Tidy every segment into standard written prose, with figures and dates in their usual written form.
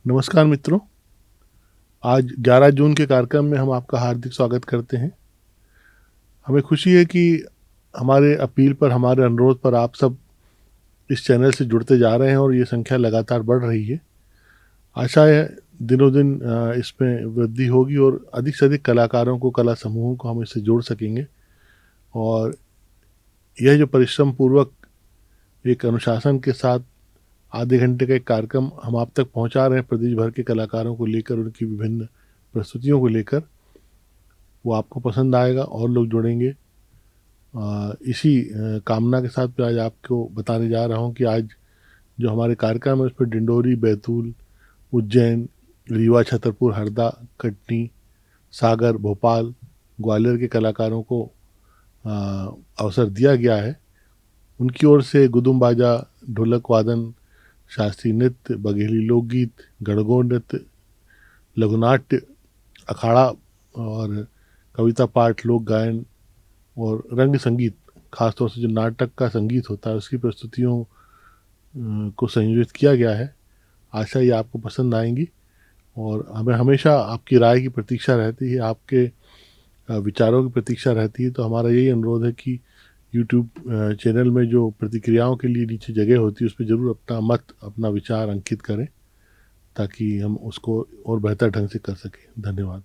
नमस्कार मित्रों। आज 11 जून के कार्यक्रम में हम आपका हार्दिक स्वागत करते हैं। हमें खुशी है कि हमारे अपील पर, हमारे अनुरोध पर आप सब इस चैनल से जुड़ते जा रहे हैं और ये संख्या लगातार बढ़ रही है। आशा है दिनों दिन इसमें वृद्धि होगी और अधिक से अधिक कलाकारों को, कला समूहों को हम इससे जोड़ सकेंगे। और यह जो परिश्रम पूर्वक एक अनुशासन के साथ आधे घंटे का एक कार्यक्रम हम आप तक पहुंचा रहे हैं प्रदेश भर के कलाकारों को लेकर, उनकी विभिन्न प्रस्तुतियों को लेकर, वो आपको पसंद आएगा और लोग जुड़ेंगे। इसी कामना के साथ मैं आज आपको बताने जा रहा हूँ कि आज जो हमारे कार्यक्रम है उस पर डिंडोरी, बैतूल, उज्जैन, रीवा, छतरपुर, हरदा, कटनी, सागर, भोपाल, ग्वालियर के कलाकारों को अवसर दिया गया है। उनकी ओर से गुदुम बाजा, ढोलक वादन, शास्त्रीय नृत्य, बघेली लोकगीत, गणगौर नृत्य, लघुनाट्य, अखाड़ा और कविता पाठ, लोक गायन और रंग संगीत, खासतौर से जो नाटक का संगीत होता है उसकी प्रस्तुतियों को संयोजित किया गया है। आशा ये आपको पसंद आएंगी और हमें हमेशा आपकी राय की प्रतीक्षा रहती है, आपके विचारों की प्रतीक्षा रहती है। तो हमारा यही अनुरोध है कि यूट्यूब चैनल में जो प्रतिक्रियाओं के लिए नीचे जगह होती है उस पर ज़रूर अपना मत, अपना विचार अंकित करें ताकि हम उसको और बेहतर ढंग से कर सकें। धन्यवाद।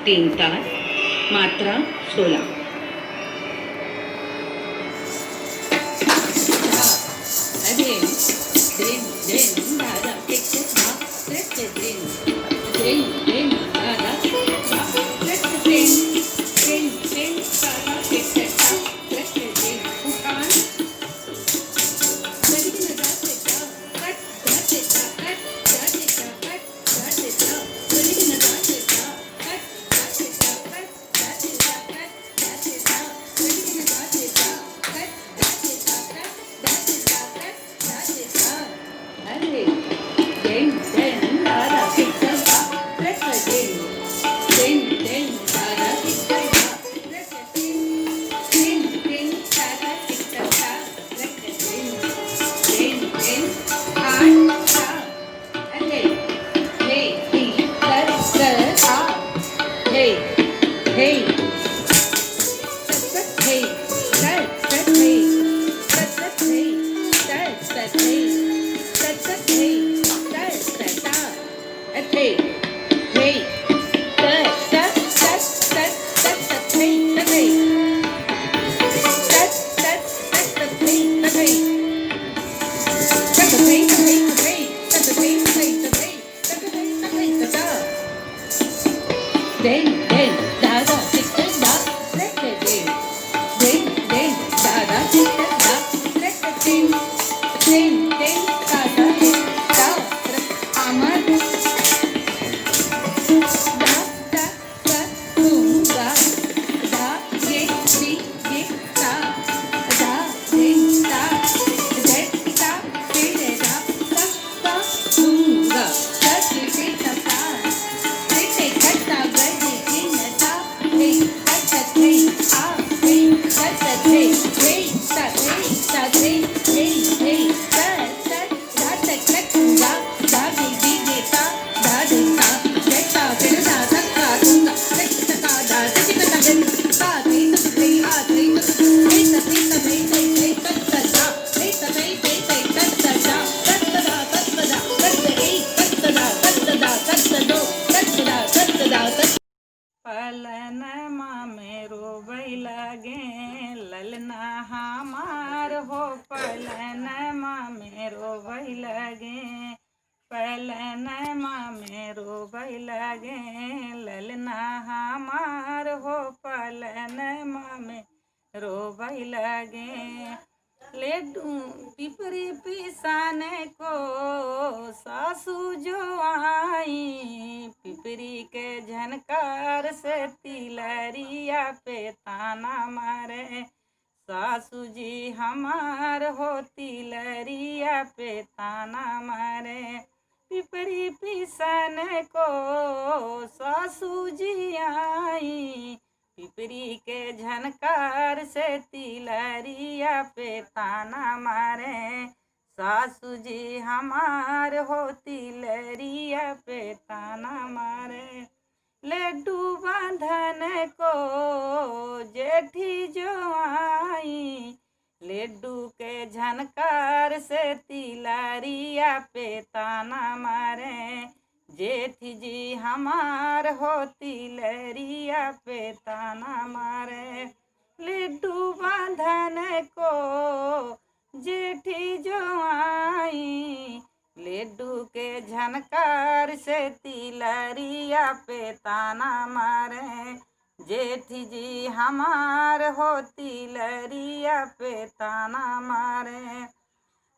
तीन ताल, मात्रा 16। पलनमा मेरो बैलगे ललना हमार हो, पलनमा मेरो बैलगे, पलनमा मेरो बैलगे ललना हमार हो, पलनमा मेरो बैलगे। लेडू पिपरी पिसाने को सासू जो आई, पिपरी के झनकार से तिलरिया पे ताना मारे, सासू जी हमार हो तिलरिया पे ताना मारे। पिपरी पिसाने को सासू जी आई, पिपरी के झनकार से तिलरिया पे ताना मारे, सासू जी हमार हो तिलरिया पे ताना मारे। लड्डू बांधन को जेठी जो आई, लड्डू के झनकार से तिलरिया पे ताना मारे, जेठ जी हमार हो तिलरिया पे ताना मारे। लड्डू बांधन को जेठी जो आई, लड्डू के झनकार से तिलरिया पे ताना मारे, जेठ जी हमार हो तिलरिया पे ताना मारे।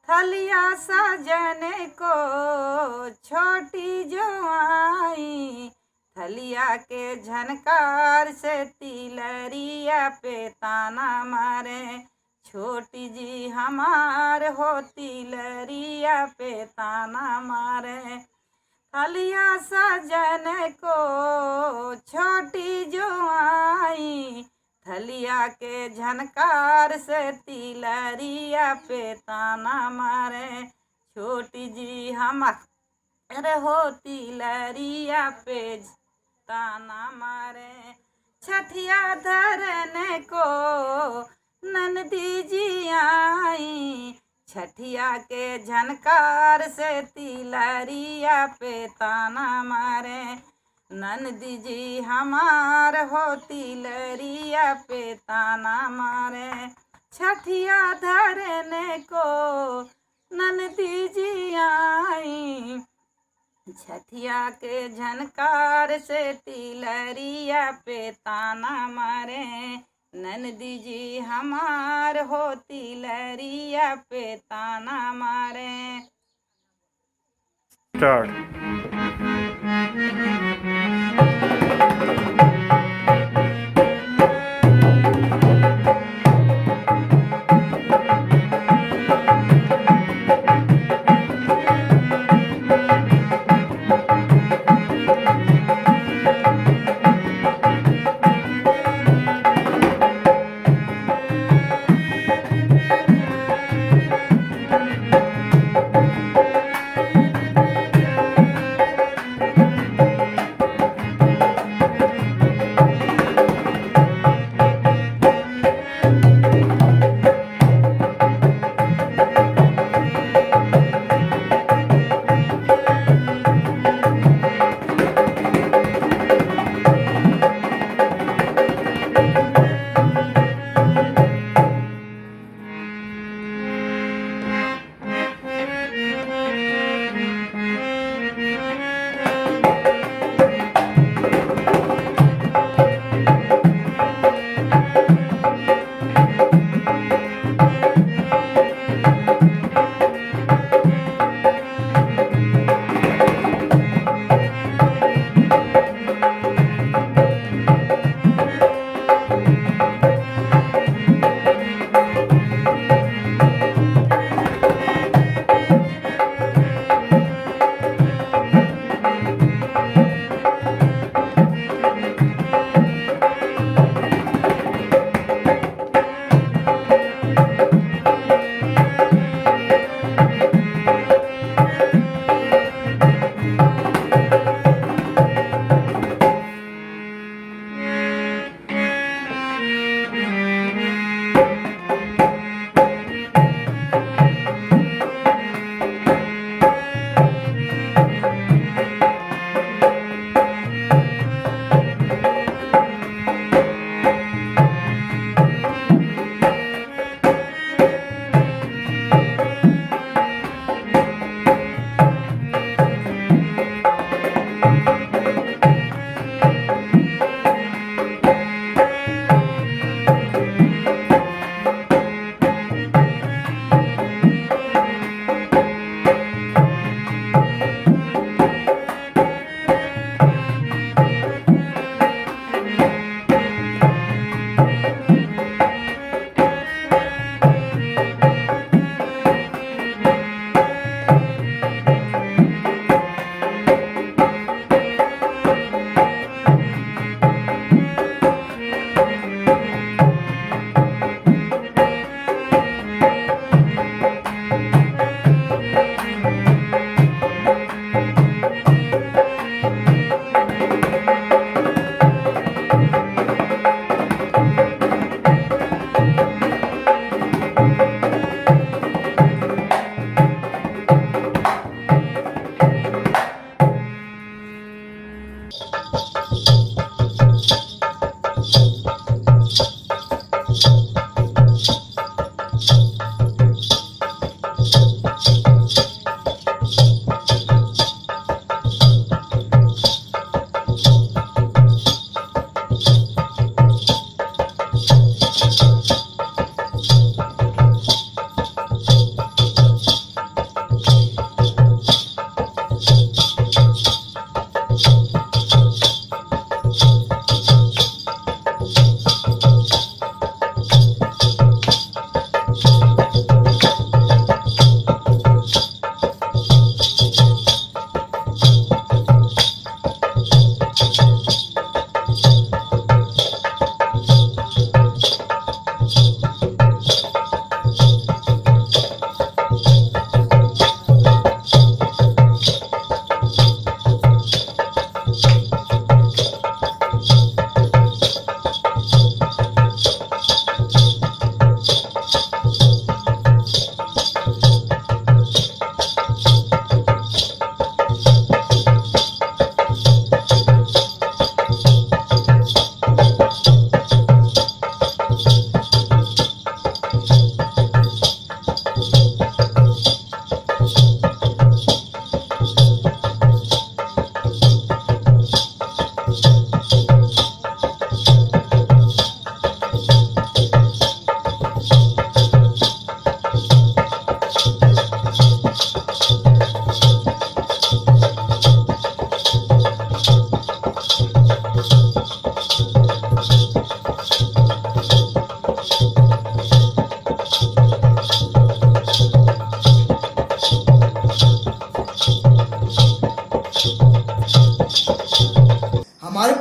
थलिया सजने को छोटी जो आई, थलिया के झनकार से तिलरिया पे ताना मारे, छोटी जी हमार हो तिलरिया पे ताना मारे। थलिया सजने को छोटी जो आई, थलिया के झनकार से तिलरिया पे ताना मारे, छोटी जी हमार हो तिलरिया पे ताना मारे। छठिया धरने को ननदी जी आई, छठिया के झनकार से तिलरिया पे ताना मारे, नंदी जी हमार होती लरिया पे ताना मारे। छठिया धरने को नंदी जी आई, छठिया के झनकार से तिलरिया पे ताना मारे। नंदी जी हमार हो तिलरिया पे ताना मारे। स्टार्ट।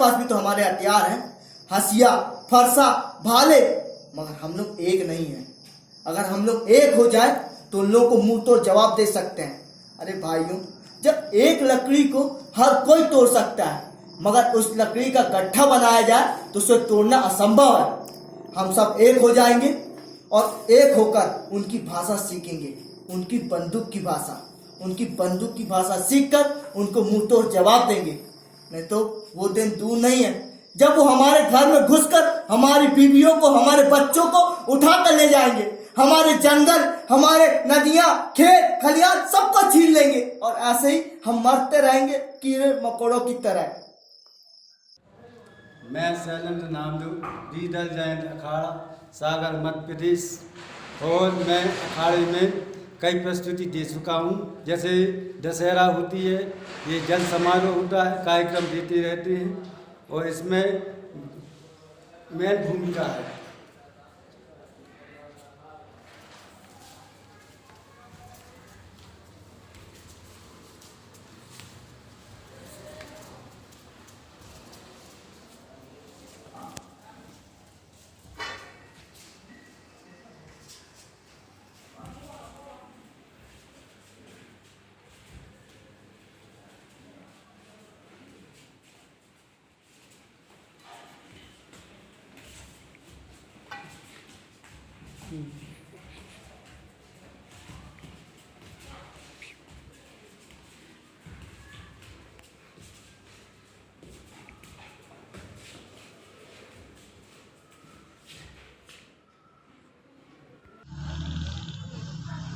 पास भी तो हमारे हथियार हैं, हसिया, फरसा, भाले, मगर हम लोग एक नहीं है। अगर हम लोग एक हो जाए तो उन लोगों को मुंह तोड़ जवाब दे सकते हैं। अरे भाइयों, जब एक लकड़ी को हर कोई तोड़ सकता है, मगर उस लकड़ी का गट्ठा बनाया जाए तो उसे तोड़ना असंभव है। हम सब एक हो जाएंगे और एक होकर उनकी भाषा सीखेंगे, उनकी बंदूक की भाषा, उनकी बंदूक की भाषा सीखकर उनको मुंह तोड़ जवाब देंगे। नहीं तो वो दिन दूर नहीं है जब वो हमारे घर में घुसकर हमारी बीवियों को, हमारे बच्चों को उठा कर ले जाएंगे, हमारे जंगल, हमारे नदियां, खेत खलियान सबको छीन लेंगे और ऐसे ही हम मरते रहेंगे कीड़े मकोड़ों की तरह। मैं शैलेंद्र नामदू, लीडर जयंत अखाड़ा, सागर मध्य प्रदेश। और मैं अखाड़े में कई प्रस्तुति दे चुका हूँ। जैसे दशहरा होती है, ये जल समारोह होता है, कार्यक्रम देते रहते हैं और इसमें मेन भूमिका है।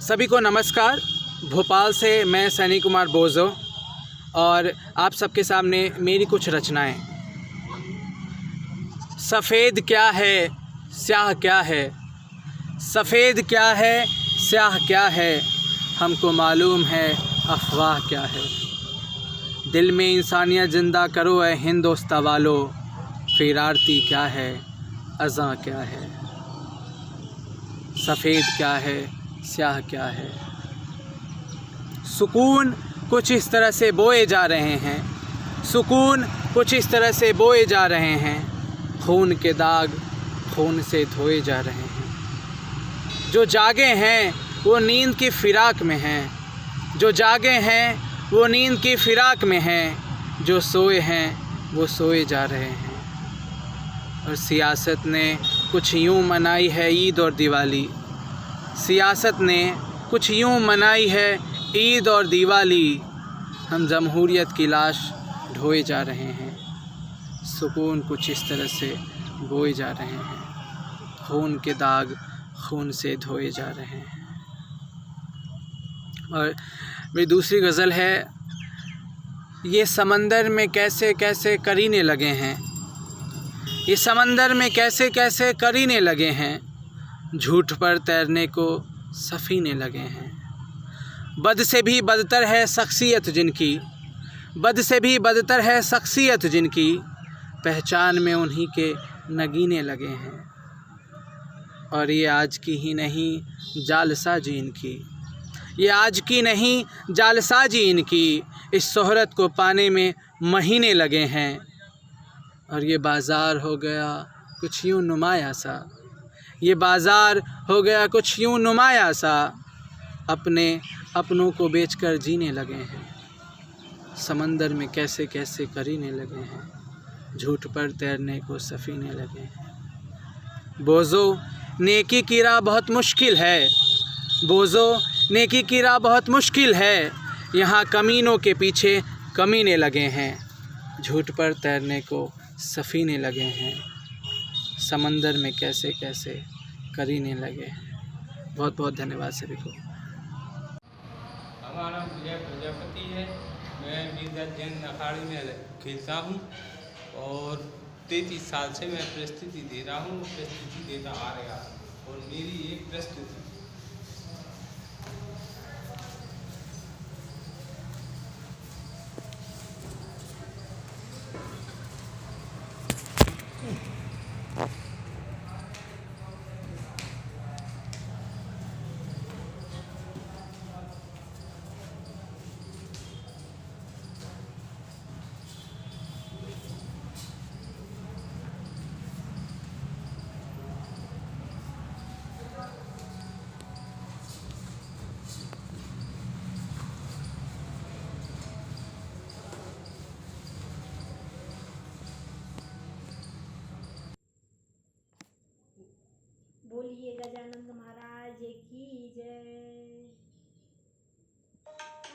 सभी को नमस्कार। भोपाल से मैं सनी कुमार बोजो और आप सबके सामने मेरी कुछ रचनाएं। सफ़ेद क्या है, स्याह क्या है, सफ़ेद क्या है, स्याह क्या है, हमको मालूम है अफवाह क्या है। दिल में इंसानियत ज़िंदा करो ए हिंदोस्तां वालो, फिर आरती क्या है, अज़ां क्या है। सफ़ेद क्या है, स्याह क्या है। सुकून कुछ इस तरह से बोए जा रहे हैं, सुकून कुछ इस तरह से बोए जा रहे हैं, खून के दाग खून से धोए जा रहे हैं। जो जागे हैं वो नींद की फ़िराक में हैं, जो जागे हैं वो नींद की फ़िराक में हैं, जो सोए हैं वो सोए जा रहे हैं। और सियासत ने कुछ यूँ मनाई है ईद और दिवाली, सियासत ने कुछ यूँ मनाई है ईद और दिवाली। हम जमहूरियत की लाश ढोए जा रहे हैं, सुकून कुछ इस तरह से बोए जा रहे हैं, खून के दाग खून से धोए जा रहे हैं। और मेरी दूसरी गज़ल है, ये समंदर में कैसे कैसे करीने लगे हैं, ये समंदर में कैसे कैसे करीने लगे हैं, झूठ पर तैरने को सफ़ीने लगे हैं। बद से भी बदतर है शख्सियत जिनकी, बद से भी बदतर है शख्सियत जिनकी, पहचान में उन्हीं के नगीने लगे हैं। और ये आज की ही नहीं जालसाजी इनकी, ये आज की नहीं जालसाजी इनकी, इस शोहरत को पाने में महीने लगे हैं। और ये बाज़ार हो गया कुछ यूँ नुमाया सा, ये बाज़ार हो गया कुछ यूँ नुमाया सा, अपने अपनों को बेचकर जीने लगे हैं। समंदर में कैसे कैसे करीने लगे हैं, झूठ पर तैरने को सफ़ीने लगे हैं। बोझो नेकी की राह बहुत मुश्किल है, बोझो नेकी की राह बहुत मुश्किल है, यहाँ कमीनों के पीछे कमीने लगे हैं, झूठ पर तैरने को सफ़ीने लगे हैं। समंदर में कैसे कैसे करीने लगे हैं। बहुत बहुत धन्यवाद सभी को। हमारा नाम विजय प्रजापति है। मैं लीडर जैन अखाड़े में खेलता हूँ और 33 साल से मैं प्रस्तुति दे रहा हूँ, प्रस्तुति देता आ रहा हूँ। और मेरी एक प्रस्तुति बोलिए गजानंद महाराज की जय।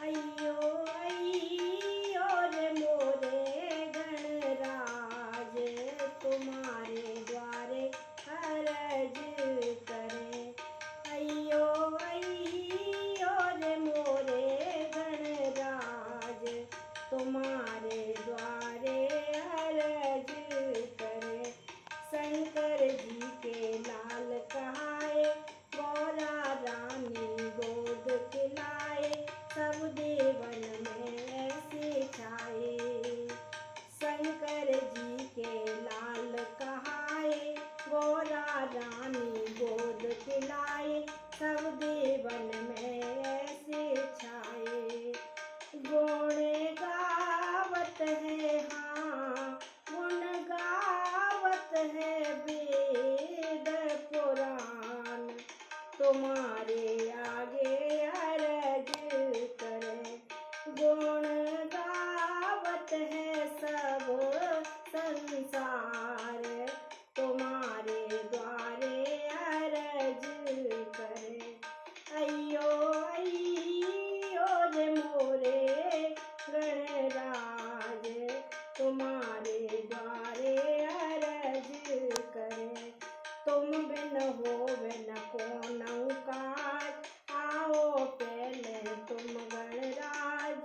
अयो अयो रे मोरे गणराज, तुम्हारे द्वारे अर्ज करे। अयो अयो रे मोरे गणराज, तुम्हारे द्वारे अर्ज करे। शंकर जी के लाल कहाए, गौरा रानी गोद खिलाए, सब देवन में ऐसे छाए। शंकर जी के लाल कहाए, गौरा रानी गोद खिलाए, सब देवन में ऐसे छाए। गुण गावत है हाँ, गुण गावत है वेद पुराण, तुम्हारे आगे अर्ज करे। गुण गावत है सब संसार, तुम्हारे द्वारे अर्ज करे। अयो अयो रे मोरे गणराज, तुम्हारे द्वारे अर्ज करे। तुम बिन होवे न कोनऊ काज, आओ पहले तुम गणराज।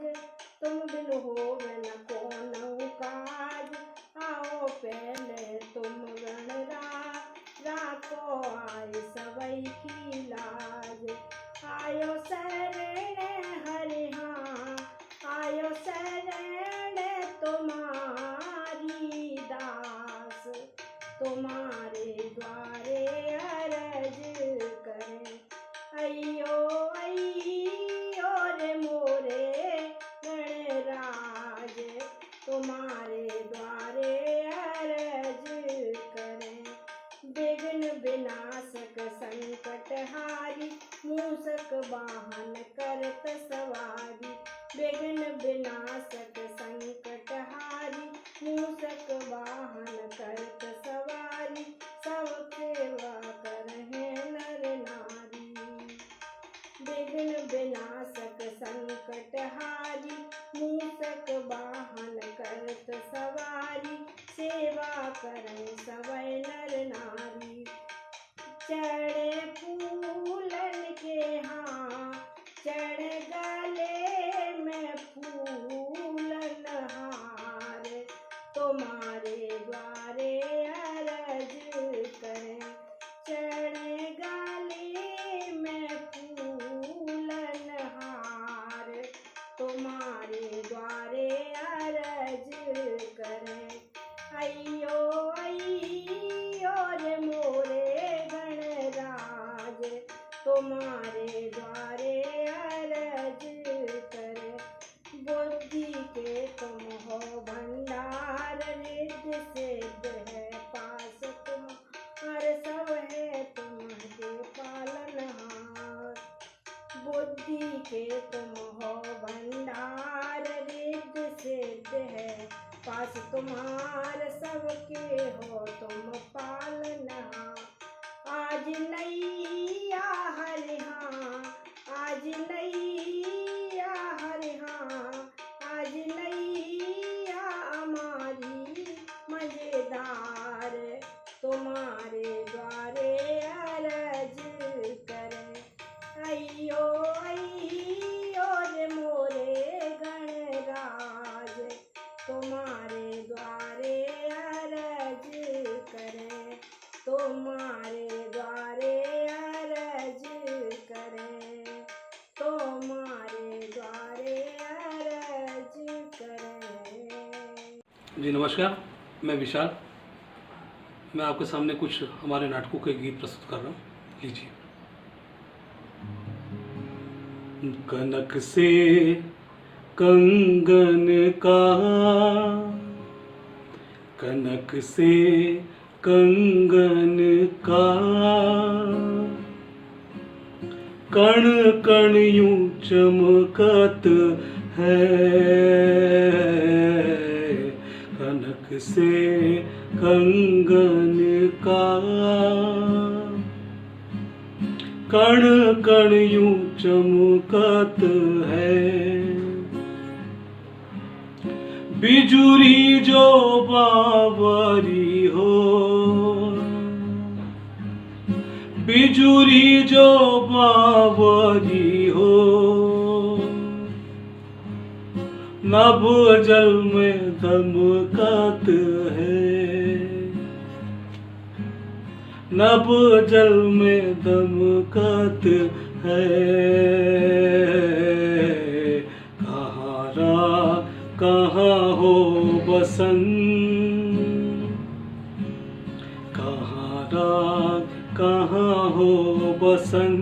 तुम बिन होवे न कोनऊ काज, आओ पहले तुम गणराज। राखो आय सबई की लाज, आयो शरण हरि हाँ, आयो शरण तुम्हारी दास, तुम्हारे द्वारे अर्ज करे। अयो अयो रे मोरे गणराज, तुम्हारे द्वारे अर्ज करे। विघ्न विनाशक संकट हारी, मूषक वाहन करत सवारी। विघ्न विनाशक संकट हारी, मूषक वाहन करत सवारी। सब सेवा करहे नर नारी। विघ्न विनाशक संकट हारी, मूषक वाहन करत सवारी। सेवा करें सबै नर नारी। चढ़े फूलन के हाँ, चढ़ गले में फूलन हार, तुम्हारे द्वारे अर्ज करें। चढ़ गले में फूलन हार, तुम्हारे द्वारे अर्ज करें। अयो अयो रे मोरे गणराज, तुम्हारे द्वारे अर्ज करे। बुद्धि के तुम हो भंडार, रिद्धि सिद्ध है पास तुम्हारे, सब है तुम्हारे पालनहार। बुद्धि के तुम हो भंडार, रिद्धि सिद्ध है पास तुम्हार, सबके हो तुम पालनहार। आज नैया हरि हाँ, आज नैया हरि हाँ, आज नैया हमारी मजेदार, तुम्हारे द्वारे अर्ज करे। अयो अयो रे मोरे गणराज, तुम्हारे द्वारे अर्ज करे। तुम्हारे द्वारे अर्ज करे, तुम्हारे द्वारे अर्ज करे। जी नमस्कार, मैं विशाल। मैं आपके सामने कुछ हमारे नाटकों के गीत प्रस्तुत कर रहा हूँ। लीजिए। कनक से कंगन का, कनक से कंगन का, कण कण यूं चमकत है। कनक से कंगन का कण कण यूं चमकत है। बिजुरी जो बावरी हो, बिजुरी जो बावरी हो, नभ जल में दमकत है, नभ जल में दमकत है। कहाँ हो बसंत, कहाँ हो बसंत,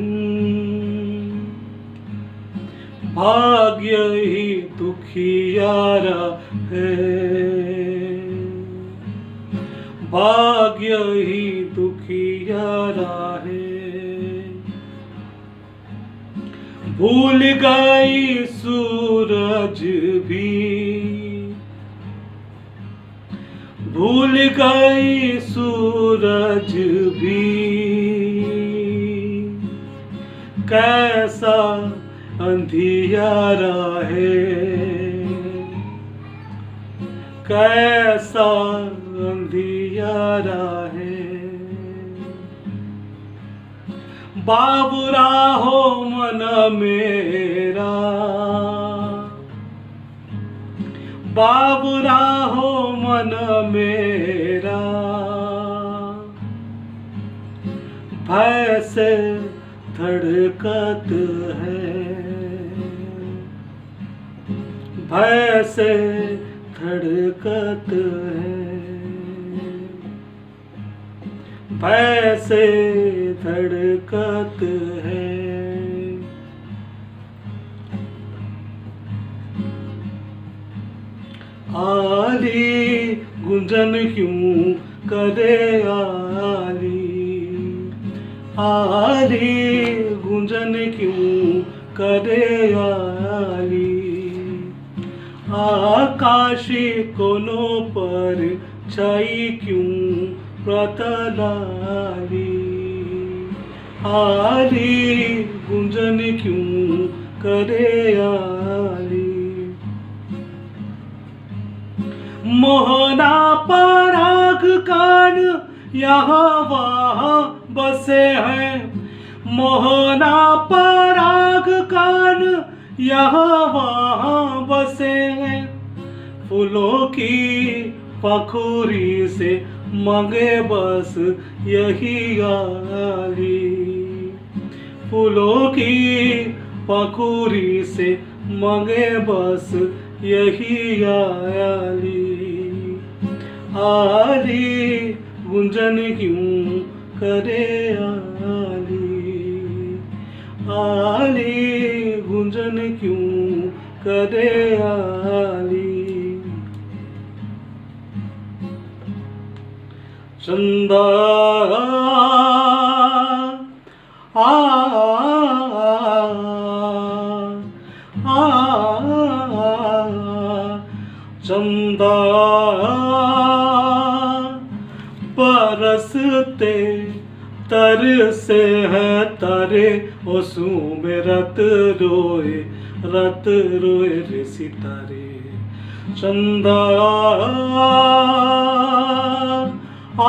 भाग्य ही दुखियारा है, भाग्य ही दुखियारा है। भूल गई सूरज भी, भूल गई सूरज भी, कैसा अंधियारा है, कैसा अंधियारा है। बाबुरा हो मन मेरा, बाबुरा हो मन मेरा, भय से धड़कत है, भय से धड़कत है, भय से धड़कत है। आली गुंजन क्यों करे आली, आली गुंजन क्यों करे आली, आकाशी कोनों पर छाई क्यों प्रतलाली, आली गुंजन क्यों करे आली। मोहना पराग कान यहाँ वहाँ बसे हैं, मोहना पराग कान यहाँ वहाँ बसे हैं। फूलों की पखुरी से मांगे बस यही आली, फूलों की पखुरी से मांगे बस यही आली। आली गुंजन क्यों करे आली, आली गुंजन क्यों करे आली। चंदा चंदा परसते तरसे है तारे, ओसू में रत रोए रे सितारे। चंदा आ